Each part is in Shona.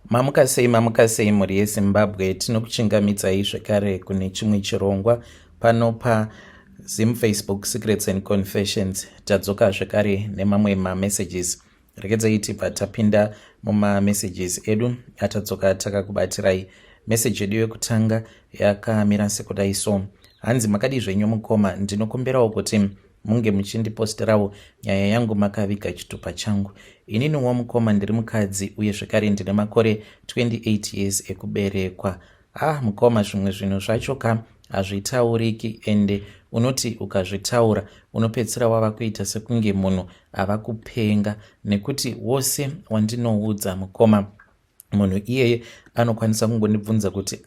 Mamuka sei mhuri yeZimbabwe. Tinokuchingamidzai zvekare kune chimwe chirongwa pano paZimFacebook Secrets and Confessions. Tadzoka zvekare nemamwe mamessages. Rekedzai tibva tapinda mumamessages edu atadzoka takakubatirai. Message yedu yekutanga yakamira sekudai so: hanzi makadi zvenyu mukoma, ndinokumbirawo kuti munge muchindiposterawo nyaya yangu makaviga chitupa changu. Ininiwo mukoma ndiri mukadzi uye zvekare ndine makore 28 years ekuberekwa. Mukoma, zvimwe zvinhu zvacho hazvitauriki, ende unoti ukazvitaura unopedzisira wava kuita sekunge munhu ava kupenga, nekuti wose wandinoudza mukoma, munhu iyeye anokwanisa kungondibvunza kuti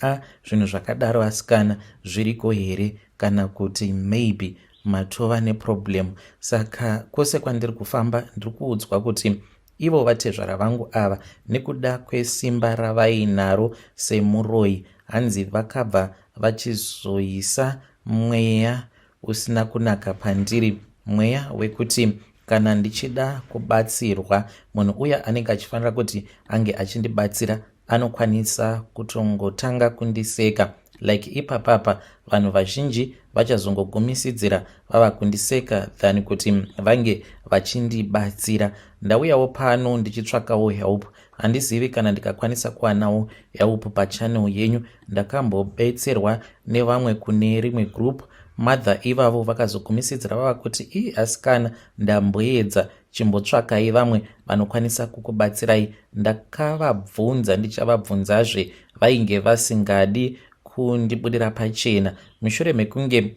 zvinhu zvakadaro asikana zviriko here, kana kuti maybe matova neproblem. Saka kwose kwandiri kufamba ndiri kuudzwa kuti ivo vatezvara vangu ava, nekuda kwesimba ravainaro semuroi, hanzi vakabva vachizoisa mweya usina kunaka pandiri, mweya wekuti kana ndichida kubatsirwa, munhu uya anenge achifanira kuti ange achindibatsira anokwanisa kutongotanga kundiseka. Like ipapapa vanhu vazhinji vachazongogumisidzira vava kundiseka than kuti vange vachindibatsira. Ndauyawo pano ndichitsvakawo help, handizivi kana ndikakwanisa kuwanawo help pachannel yenyu. Ndakambobetserwa nevamwe kune rimwe group mother ivavo vakazogumisidzira vava kuti asikana, ndamboedza, chimbotsvakai vamwe vanokwanisa kukubatsirai. Ndakavabvunza, ndichavabvunzazve, vainge vasingadi kundibudira pachena. Mushure mekunge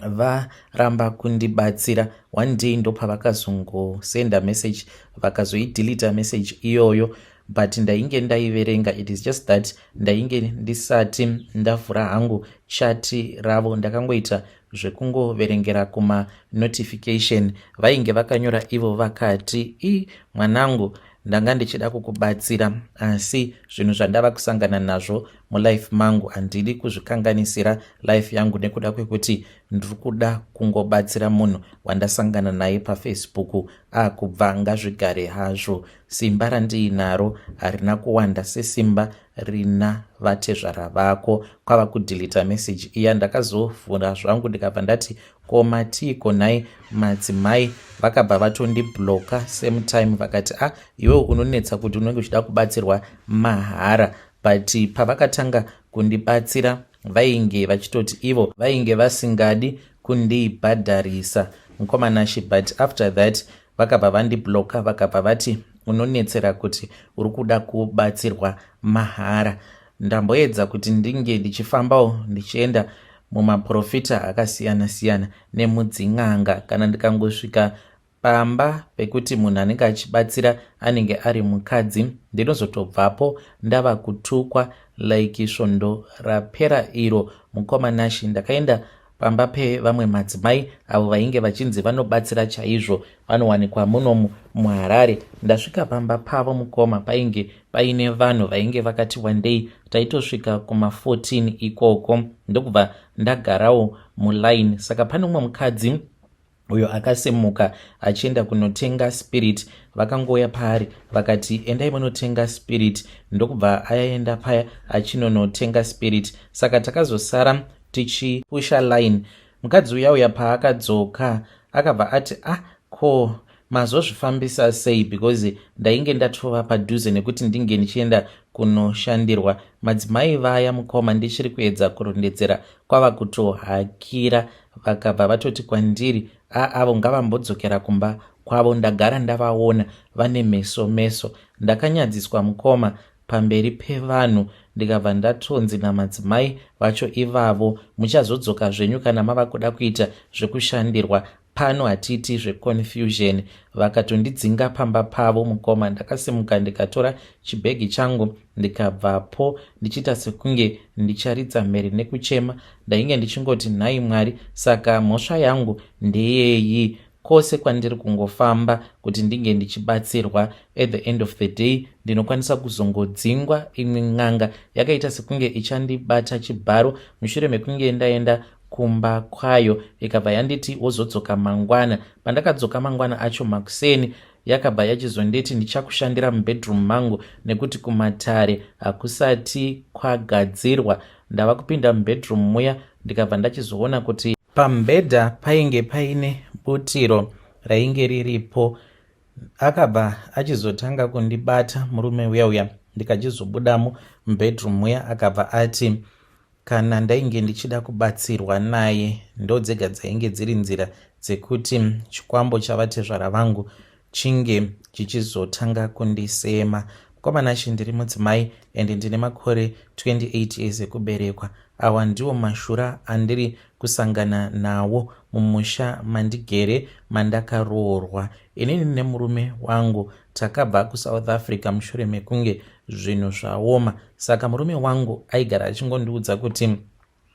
varamba kundibatsira, one day ndopavakazongosenda message vakazoidilita message iyoyo, but ndainge ndaiverenga. It is just that ndainge ndisati ndavhura hangu chati ravo, ndakangoita zvekungoverengera kuma notification. Vainge vakanyora ivo vakati, mwanangu, ndanga ndichida kukubatsira, asi zvinhu zvandava kusangana nazvo mulife mangu handidi kuzvikanganisira life yangu, nekuda kwekuti ndiri kuda kungobatsira munhu wandasangana naye paFacebook. Kubva ngazvigare hazvo. Simba randiinaro harina kuwanda sesimba rina vatezvara vako. Kwava kudhilita message iya. Ndakazovhura zvangu ndikabva ndati koma tiko nai madzimai, vakabva vatondibloka same time, vakati iwe unonetsa kuti unenge uchida kubatsirwa mahara. But pavakatanga kundibatsira vainge vachitoti ivo vainge vasingadi kundibhadharisa mukomanashi, but after that vakabva vandibloka, vakabva vati unonetsera kuti uri kuda kubatsirwa mahara. Ndamboedza kuti ndinge ndichifambawo ndichienda mumaprofita akasiyana-siyana nemudzin'anga. Kana ndikangosvika pamba pekuti munhu anenge achibatsira anenge ari mukadzi, ndinozotobvapo ndava kutukwa like svondo rapera iro mukomanashi. Ndakaenda pamba pevamwe madzimai avo vainge vachinzi vanobatsira chaizvo, vanowanikwa muno muHarare. Ndasvika pamba pavo mukoma, painge paine vanhu vainge vakati one day taitosvika kuma14 ikoko, ndokubva ndagarawo muline. Saka pane umwe mukadzi uyo akasemuka achienda kunotenga spirit. Vakangoya paari vakati endai munotenga spirit, ndokubva aenda paya achinonotenga spirit. Saka takazosara tichipusha line. Mukadzi uya paakadzoka akabva ati ko mazozvifambisa sei, because ndainge ndatova padhuze nekuti ndinge ndichienda kunoshandirwa. Madzimai vaya mukoma ndichiri kuedza kurondedzera kwava kutohakira, vakabva vatoti kwandiri avo ngavambodzokera kumba kwavo. Ndagara ndavaona vane meso. Ndakanyadziswa mukoma pamberi pevanhu, ndikabva ndatonzi namadzimai vacho ivavo, muchazodzoka zvenyu kana mava kuda kuita zvekushandirwa, pano hatiiti zveconfusion. Vakatondidzinga pamba pavo mukoma. Ndakasimuka ndikatora chibhegi changu ndikabvapo ndichiita sekunge ndicharidza mhere nekuchema. Ndainge ndichingoti nhai Mwari. Saka mhosva yangu ndeyeyi, kwose kwandiri kungofamba kuti ndinge ndichibatsirwa, at the end of the day ndinokwanisa kuzongodzingwa. Imwe n'anga yakaita sekunge ichandibata chibharo mushure mekunge ndaenda kumba kwayo, ikabva yanditi wozodzoka mangwana. Pandakadzoka mangwana acho makuseni, yakabva yachizondeti ndichakushandira mubedroom mangu nekuti kumatare hakusati kwagadzirwa. Ndava kupinda mubedroom muya ndikabva ndachizoona kuti pamubhedha painge paine butiro rainge riripo. Akabva achizotanga kundibata murume uya ndikachizobudamo mubedroom muya akabva ati kana ndainge ndichida kubatsirwa naye ndodzega dzainge dziri nzira dzekuti chikwambo chavatezvara vangu chinge chichizotanga kundisema. Mukomanashi ndiri mudzimai ende ndine makore 28 years ekuberekwa. Awa ndiwo mashura andiri kusangana nawo mumusha mandigere mandakaroorwa. Inini nemurume wangu takabva kuSouth Africa mushure mekunge zvinhu zvaoma. Saka murume wangu aigara achingondiudza kuti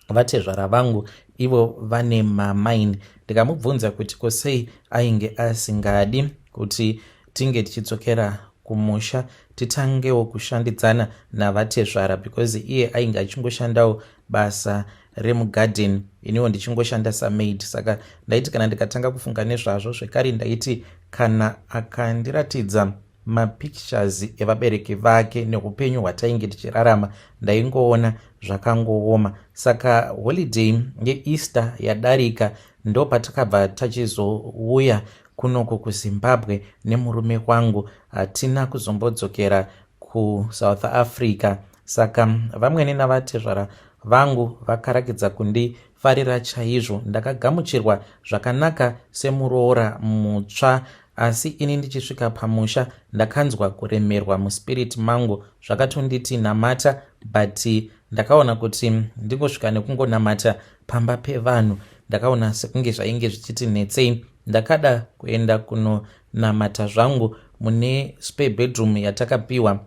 vatezvara vangu ivo vane mamaini. Ndikamubvunza kuti kosei ainge asingadi kuti tinge tichidzokera kumusha titangewo kushandidzana navatezvara because iye ainge achingoshandawo basa remugarden, iniwo ndichingoshanda samaid. Saka ndaiti kana ndikatanga kufunga nezvazvo zvekare ndaiti kana akandiratidza mapictures evabereki vake neupenyu hwatainge tichirarama ndaingoona zvakangooma. Saka holiday yeEaster yadarika ndo patakabva tachizouya kunoko kuZimbabwe nemurume wangu. Hatina kuzombodzokera kuSouth Africa. Saka vamwene navatezvara vangu vakarakidza kundifarira chaizvo. Ndakagamuchirwa zvakanaka semuroora mutsva, asi ini ndichisvika pamusha ndakanzwa kuremerwa muspirit mangu. Zvakatonditi namata, but ndakaona kuti ndingosvika nekungonamata pamba pevanhu ndakaona sekunge zvainge zvichiti netsei. Ndakada kuenda kunonamata zvangu mune spare bedroom yatakapiwa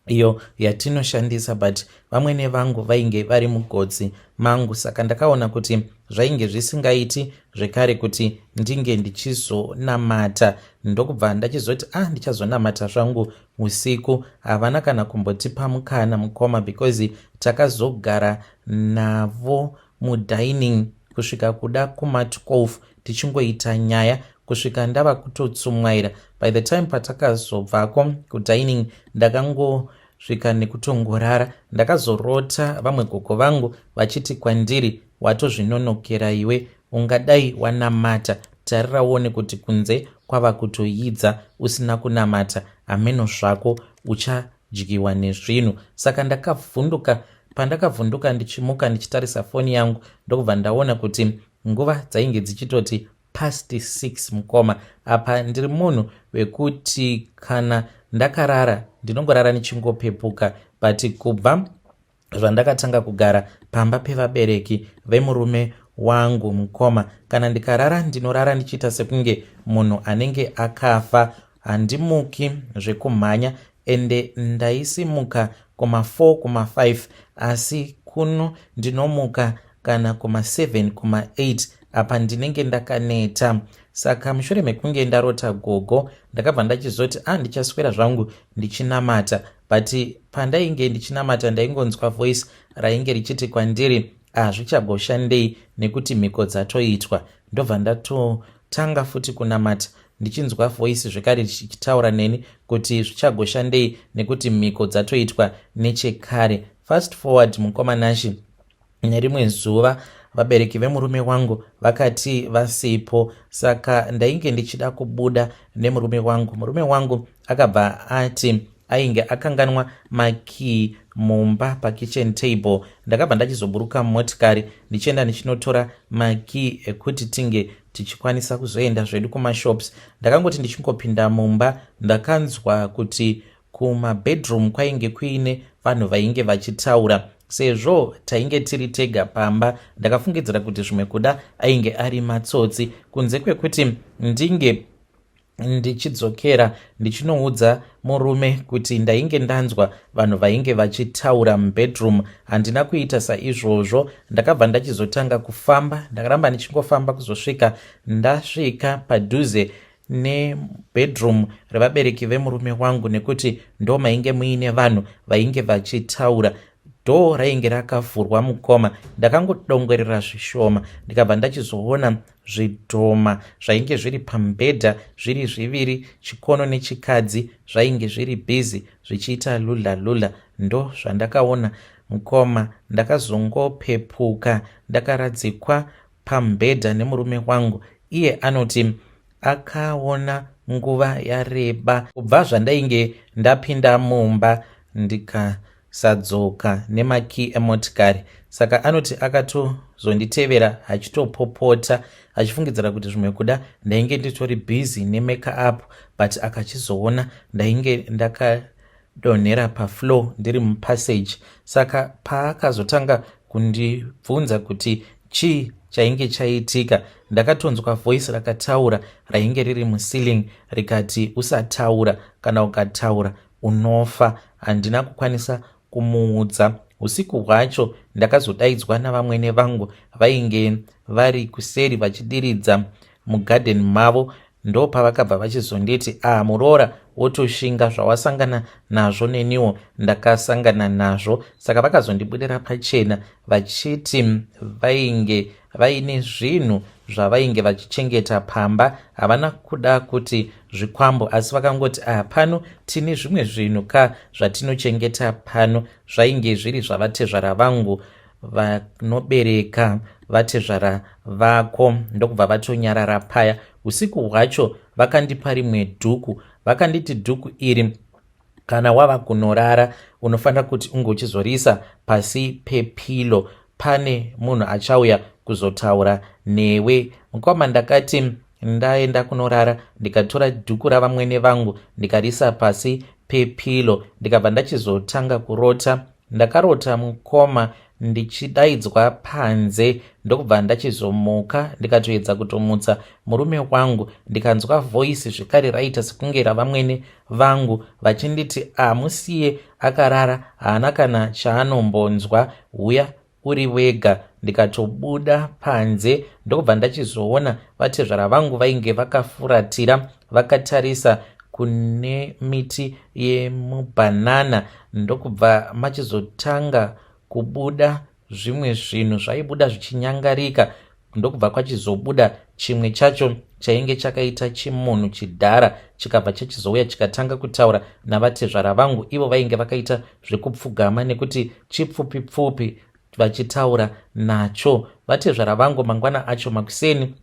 iyo yatinoshandisa, but vamwene vangu vainge vari mugodzi mangu. Saka ndakaona kuti zvainge zvisingaiti zvekare kuti ndinge ndichizonamata. Ndokubva ndachizoti ndichazonamata zvangu usiku. Havana kana kumbotipa mukana mukoma because takazogara navo mudining kusvika kuda kuma12 tichingoita nyaya kusvika ndava kutotsumwaira. By the time patakazobvako kudining ndakangosvika nekutongorara. Ndakazorota vamwe gogo vangu vachiti kwandiri, watozvinonokera iwe, ungadai wanamata, tariraone kuti kunze kwava kutoyidza usina kunamata, ameno zvako uchadyiwa nezvinhu. Saka ndakavhunduka. Pandakavhunduka ndichimuka ndichitarisa foni yangu ndokubva ndaona kuti nguva dzainge dzichitoti past 6 mukoma. Apa ndiri munhu wekuti kana ndakarara ndinongorara nichingopepuka, but kubva zvandakatanga kugara pamba pevabereki vemurume wangu mukoma, kana ndikarara ndinorara ndichiita sekunge munhu anenge akafa. Handimuki zvekumhanya ende ndaisimuka kuma4 kuma5, asi kuno ndinomuka kana kuma7 kuma8 apa ndinenge ndakaneta. Saka mushure mekunge ndarota gogo ndakabva ndachizoti ndichaswera zvangu ndichinamata, but pandainge ndichinamata ndaingonzwa voice rainge richiti kwandiri zvichagoshandei nekuti mhiko dzatoitwa. Ndobva ndatotanga futi kunamata ndichinzwa voice zvekare richitaura neni kuti zvichagoshandei nekuti mhiko dzatoitwa nechekare. Fast forward mukomanashi, nerimwe zuva vabereki vemurume wangu vakati vasipo. Saka ndainge ndichida kubuda nemurume wangu. Murume wangu akabva ati ainge akanganwa makii mumba pakitchen table. Ndakabva ndachizoburuka mumotikari ndichienda ndichinotora makii ekuti tinge tichikwanisa kuzoenda zvedu kumashops. Ndakangoti ndichingopinda mumba ndakanzwa kuti kumabedroom kwainge kuine vanhu vainge vachitaura. Sezvo tainge tiri tega pamba, ndakafungidzira kuti zvimwe kuda ainge ari matsotsi, kunze kwekuti ndinge ndichidzokera ndichinoudza murume kuti ndainge ndanzwa vanhu vainge vachitaura mubedroom. Handina kuita saizvozvo, ndakabva ndachizotanga kufamba. Ndakaramba ndichingofamba kuzosvika ndasvika padhuze nebedroom revabereki vemurume wangu, nekuti ndo mainge muine vanhu vainge vachitaura. dhoo rainge rakavhurwa mukoma. Ndakangodongorera zvishoma ndikabva ndachizoona zvidhoma zvainge zviri pamubhedha zviri zviviri, chikono nechikadzi zvainge zviri bhizi zvichiita lula. Ndo zvandakaona mukoma. Ndakazongopepuka ndakaradzikwa pamubhedha nemurume wangu. Iye anoti akaona nguva yareba kubva zvandainge ndapinda mumba ndikasadzoka nemakii emotikari. Saka anoti akatozonditevera achitopopota achifungidzira kuti zvimwe kuda ndainge nditori bhizi nemakeup, but akachizoona ndainge ndakadonhera pafloor ndiri mupassage. Saka paakazotanga kundibvunza kuti chii chainge chaitika, ndakatonzwa voice rakataura rainge riri muceiling rikati, usataura, kana ukataura unofa. Handina kukwanisa kumuudza. Usiku hwacho ndakazodaidzwa navamwene vangu vainge vari kuseri vachidiridza mugadheni mavo. Ndo pavakabva vachizonditi muroora wotoshinga zvawasangana nazvo neniwo ndakasangana nazvo. Saka vakazondibudira pachena vachiti vainge vaine zvinhu zvavainge vachichengeta pamba. Havana kuda kuti zvikwambo, asi vakangoti pano tine zvimwe zvinhu zvatinochengeta pano. Zvainge zviri zvavatezvara vangu vanobereka vatezvara vako. Ndokubva vatonyarara paya. Usiku hwacho vakandipa rimwe dhuku. Vakanditi dhuku iri kana wava kunorara unofanira kuti unge uchizorisa pasi pepilo, pane munhu achauya kuzotaura newe. Mukoma ndakati ndaenda kunorara ndikatora dhuku ravamwene vangu ndikarisa pasi pepilo, ndikabva ndachizotanga kurota. Ndakarota mukoma ndichidaidzwa panze. Ndokubva ndachizomuka ndikatoedza kutomutsa murume wangu, ndikanzwa voice zvikare raita sekunge ravamwene vangu vachinditi musiye akarara, haana kana chaanombonzwa, uya uri wega. Ndikatobuda panze. Ndokubva ndachizoona vatezvara vangu vainge vakafuratira vakatarisa kune miti yemubhanana. Ndokubva machizotanga kubuda zvimwe zvinhu zvaibuda zvichinyangarika. Ndokubva kwachizobuda chimwe chacho chainge chakaita chimunhu chidhara, chikabva chachizouya chikatanga kutaura navatezvara vangu. Ivo vainge vakaita zvekupfugama nekuti chipfupi vachitaura nacho. Vatezvara vangu mangwana acho makuseni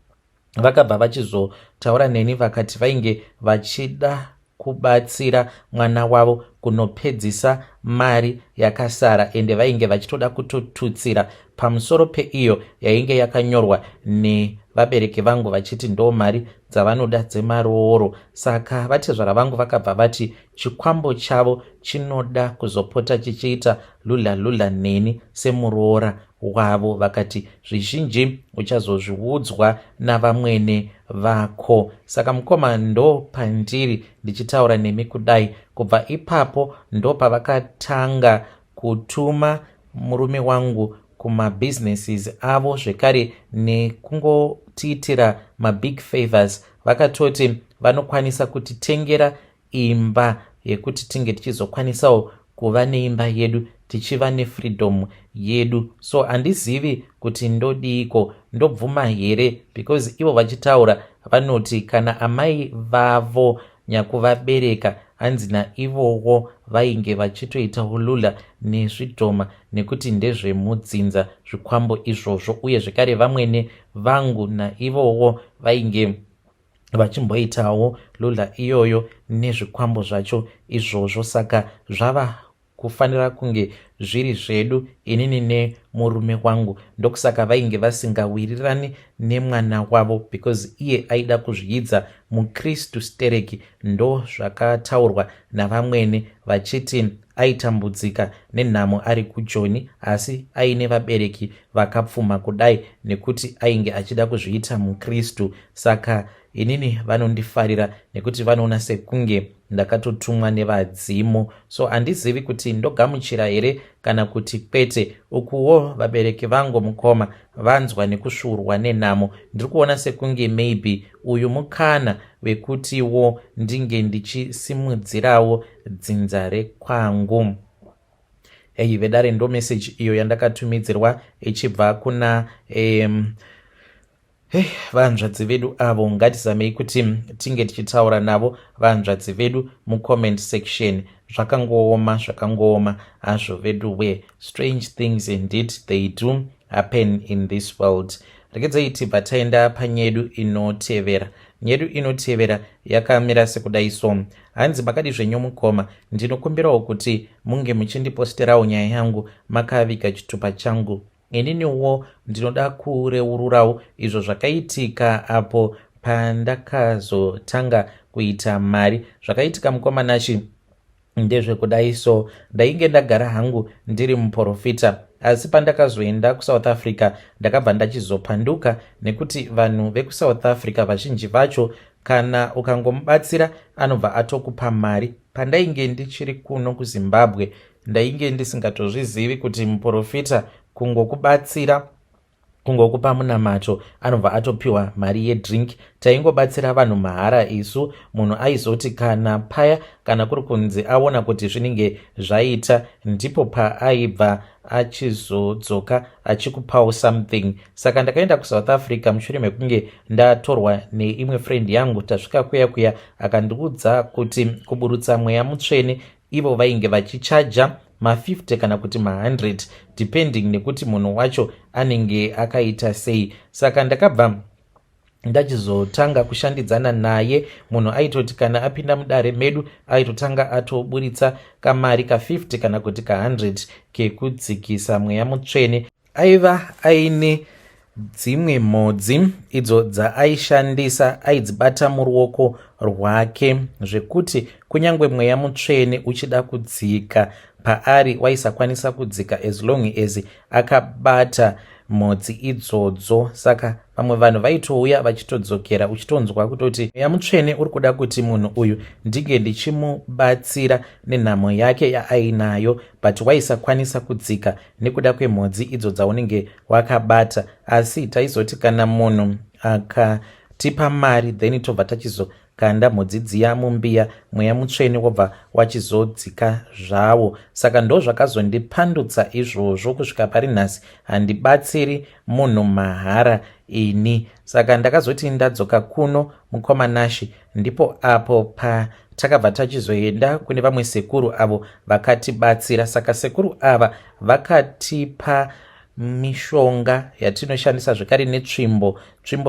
vakabva vachizotaura neni vakati vainge vachida kubatsira mwana wavo kunopedzisa mari yakasara, ende vainge vachitoda kutotutsira pamusoro peiyo yainge yakanyorwa nevabereki vangu vachiti ndo mari dzavanoda dzemarooro. Saka vatezvara vangu vakabva vati chikwambo chavo chinoda kuzopota chichiita lula neni semuroora wavo. Vakati zvizhinji uchazozviudzwa navamwene vako. Saka mukoma ndo pandiri ndichitaura nemi kudai. Kubva ipapo ndo pavakatanga kutuma murume wangu kumabusinesses avo zvekare nekungotiitira mabig favors. Vakatoti vanokwanisa kutitengera imba yekuti tinge tichizokwanisawo kuva neimba yedu tichiva nefreedom yedu. So handizivi kuti ndodiko, ndobvuma here, because ivo vachitaura vanoti kana amai vavo nyakuvabereka hanzi naivowo vainge vachitoita ulula nezvidhoma nekuti ndezvemudzinza zvikwambo izvozvo, uye zvekare vamwene vangu naivowo vainge vachimboitawo lula iyoyo nezvikwambo zvacho izvozvo. Saka zvava kufanira kunge zviri zvedu inini nemurume wangu. Ndokusaka vainge vasingawirirani nemwana wavo, because iye aida kuzviidza mukristu stereki. Ndo zvakataurwa navamwene vachiti aitambudzika nenhamo ari kuJoni, asi aine vabereki vakapfuma kudai nekuti ainge achida kuzviita mukristu. Saka inini vanondifarira nekuti vanoona sekunge ndakatotumwa nevadzimu. So handizivi kuti ndogamuchira here kana kuti kwete. Ukuwo vabereki vangu mukoma vanzwa nekusvuurwa nenhamo. Ndiri kuona sekunge maybe uyu mukana wekutiwo ndinge ndichisimudzirawo dzinza rekwangu. Hey, vedare ndo message iyo yandakatumidzirwa ichibva kuna vanzvadzi vedu avo. Ngatizamei kuti tinge tichitaura navo vanzvadzi vedu mucomment section. Zvakangooma azvo vedu we. Strange things indeed they do happen in this world. Regedzai tibva taenda panyedu inotevera. Nyedu inotevera yakamira sekudai so. Hanzi makadi zvenyu mukoma, ndinokumbirawo kuti munge muchindiposterawo nyaya yangu makaviga chitupa changu. Ininiwo ndinoda kureururawo izvo zvakaitika apo pandakazotanga kuita mari. Zvakaitika mukomanashi ndezvekudai so. Ndainge ndagara hangu ndiri muprofita, asi pandakazoenda kuSouth Africa ndakabva ndachizopanduka, nekuti vanhu vekuSouth Africa vazhinji vacho kana ukangomubatsira anobva atokupa mari. Pandainge ndichiri kuno kuZimbabwe ndainge ndisingatozvizivi kuti muprofita kungokubatsira, kungokupa munamato, anobva atopiwa mari yedrink. Taingobatsira vanhu mahara isu. Munhu aizoti kana paya kana kuri kunzi aona kuti zvinenge zvaita, ndipo paaibva achizodzoka achikupawo something. Saka ndakaenda kuSouth Africa mushure mekunge ndatorwa neimwe friend yangu. Tasvika kuya akandiudza kuti kuburutsa mweya mutsvene ivo vainge vachichaja ma50 kana kuti ma100 depending nekuti munhu wacho anenge akaita sei. Saka ndakabva ndachizotanga kushandidzana naye. Munhu aitoti kana apinda mudare medu aitotanga atoburitsa kamari ka50 kana kuti ka100 kekudzikisa mweya mutsvene. Aiva aine dzimwe mhodzi idzo dzaaishandisa, aidzibata muruoko rwake zvekuti kunyange mweya mutsvene uchida kudzika paari waisakwanisa kudzika as long as akabata mhodzi idzodzo. Saka vamwe vanhu vaitouya vachitodzokera uchitonzwa kutoti mweya mutsvene uri kuda kuti munhu uyu ndinge ndichimubatsira nenhamo yake yaainayo, but waisakwanisa kudzika nekuda kwemhodzi idzo dzaunenge wakabata. Asi taizoti kana munhu akatipa mari then tobva tachizokanda mhodzi dziya mumbiya, mweya mutsvene wobva wachizodzika zvawo. Saka ndo zvakazondipandutsa izvozvo. Kusvika pari nhasi handibatsiri munhu mahara ini. Saka ndakazoti ndadzoka kuno mukomanashi, ndipo apo patakabva tachizoenda kune vamwe sekuru avo vakatibatsira. Saka sekuru ava vakatipa mishonga yatinoshandisa zvekare netsvimbo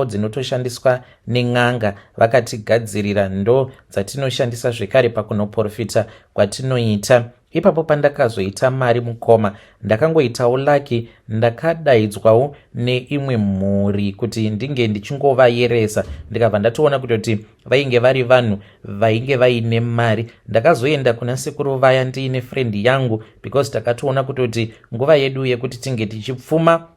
dzinotoshandiswa nen'anga. Vakatigadzirira ndo dzatinoshandisa zvekare pakunoprofita kwatinoita. Ipapo pandakazoita mari mukoma, ndakangoitawo laki, ndakadaidzwawo neimwe mhuri kuti ndinge ndichingovayeresa. Ndikabva ndatoona kutoti vainge vari vanhu vainge vaine mari. Ndakazoenda kuna sekuru vaya ndiine friend yangu, because takatoona kutoti nguva yedu yekuti tinge tichipfuma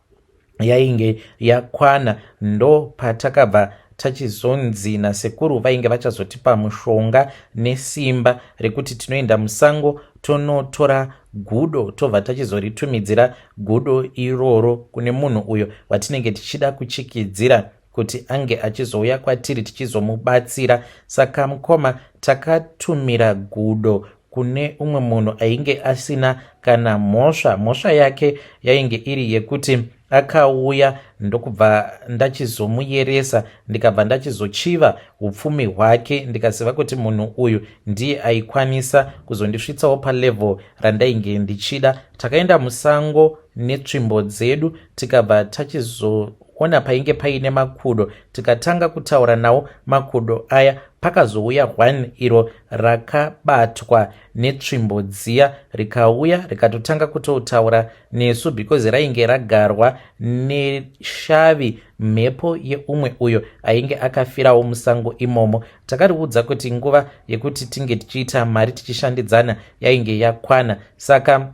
yainge yakwana. Ndo patakabva tachizonzi nasekuru vainge vachazotipa mushonga nesimba rekuti tinoenda musango tonotora gudo, tobva tachizoritumidzira gudo iroro kune munhu uyo watinenge tichida kuchikidzira kuti ange achizouya kwatiri tichizomubatsira. Saka mukoma takatumira gudo kune umwe munhu ainge asina kana mhosva yake yainge iri yekuti akauya ndokubva ndachizomuyeresa, ndikabva ndachizochiva upfumi hwake, ndikaziva kuti munhu uyu ndiye aikwanisa kuzondisvitsawo palevel randainge ndichida. Takaenda musango netsvimbo dzedu, tikabva tachizoona painge paine makudo, tikatanga kutaura nawo makudo aya. Pakazouya 1 iro rakabatwa netsvimbo dziya, rikauya rikatotanga kutotaura nesu because rainge ragarwa neshavi, mhepo yeumwe uyo ainge akafirawo musango imomo. Takariudza kuti nguva yekuti tinge tichiita mari tichishandidzana yainge yakwana. Saka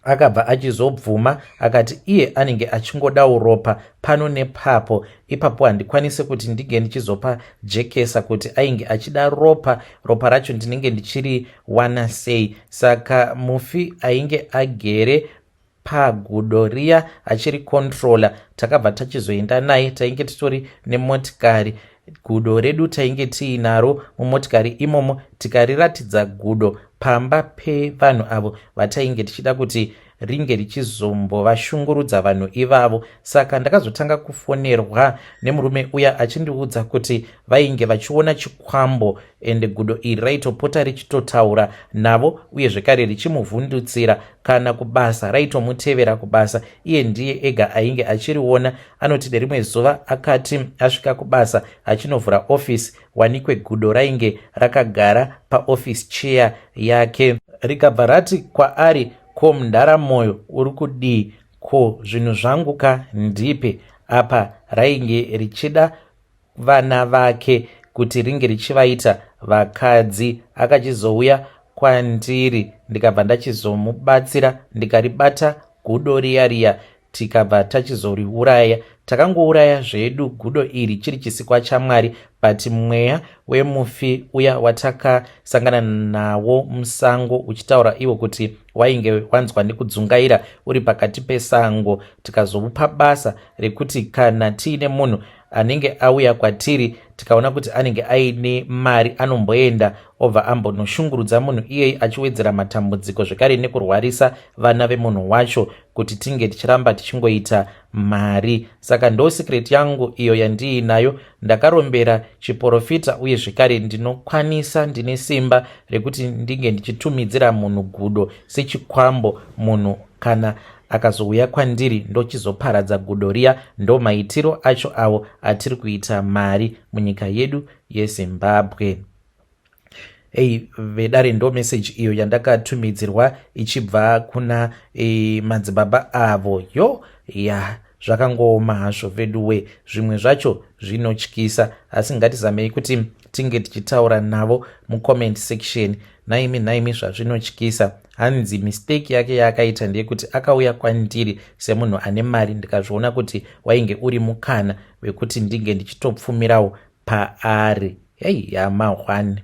akabva achizobvuma akati iye anenge achingodawo ropa pano nepapo. Ipapo handikwanise kuti ndige ndichizopa jekesa kuti ainge achida ropa racho ndinenge ndichiri wana sei. Saka mufi ainge agere pagudo riya achiri controller, takabva tachizoenda naye. Tainge titori nemotikari, gudo redu tainge tiinaro mumotikari imomo, tikariratidza gudo pamba pevanhu avo vatainge tichida kuti ringe richizombovashungurudza vanhu ivavo. Saka ndakazotanga kufonerwa nemurume uya achindiudza kuti vainge vachiona chikwambo ende gudo iri raitopota richitotaura navo uye zvekare richimuvhundutsira kana kubasa raitomutevera kubasa. Iye ndiye ega ainge achiriona. Anoti nerimwe zuva akati asvika kubasa achinovhura ofisi, wanikwe gudo rainge rakagara paofisi cheya yake rikabva rati kwaari, ko munharamoyo uri kudii? Ko zvinhu zvangu ka ndipe? Apa rainge richida vana vake kuti ringe richivaita vakadzi. Akachizouya kwandiri ndikabva ndachizomubatsira ndikaribata gudo riya tikabva tachizoriuraya. Takangouraya zvedu gudo iri chiri chisikwa chaMwari, but mweya wemufi uya watakasangana nawo musango uchitaura iwo kuti wainge wanzwa nekudzungaira uri pakati pesango, tikazomupa basa rekuti kana tiine munhu anenge auya kwatiri tikaona kuti anenge aine mari anomboenda obva ambonoshungurudza munhu iyeye achiwedzera matambudziko zvekare nekurwarisa vana vemunhu wacho kuti tinge tichiramba tichingoita mari. Saka ndo secret yangu iyo yandiinayo. Ndakarombera chiprofita uye zvekare ndinokwanisa, ndine simba rekuti ndinge ndichitumidzira munhu gudo sechikwambo. Munhu kana akazouya kwandiri ndochizoparadza gudo riya. Ndo maitiro acho avo atiri kuita mari munyika yedu yeZimbabwe. Vedare ndo message iyo yandakatumidzirwa ichibva kuna madzibaba avo. Zvakangooma hazvo veduwe, zvimwe zvacho zvinotyisa, asi ngatizamei kuti tinge tichitaura navo mucomment section. Naimi zvazvinotyisa. Hanzi mistake yake yaakaita ndeyekuti akauya kwandiri semunhu ane mari, ndikazviona kuti wainge uri mukana wekuti ndinge ndichitopfumirawo paari. Yamahwani.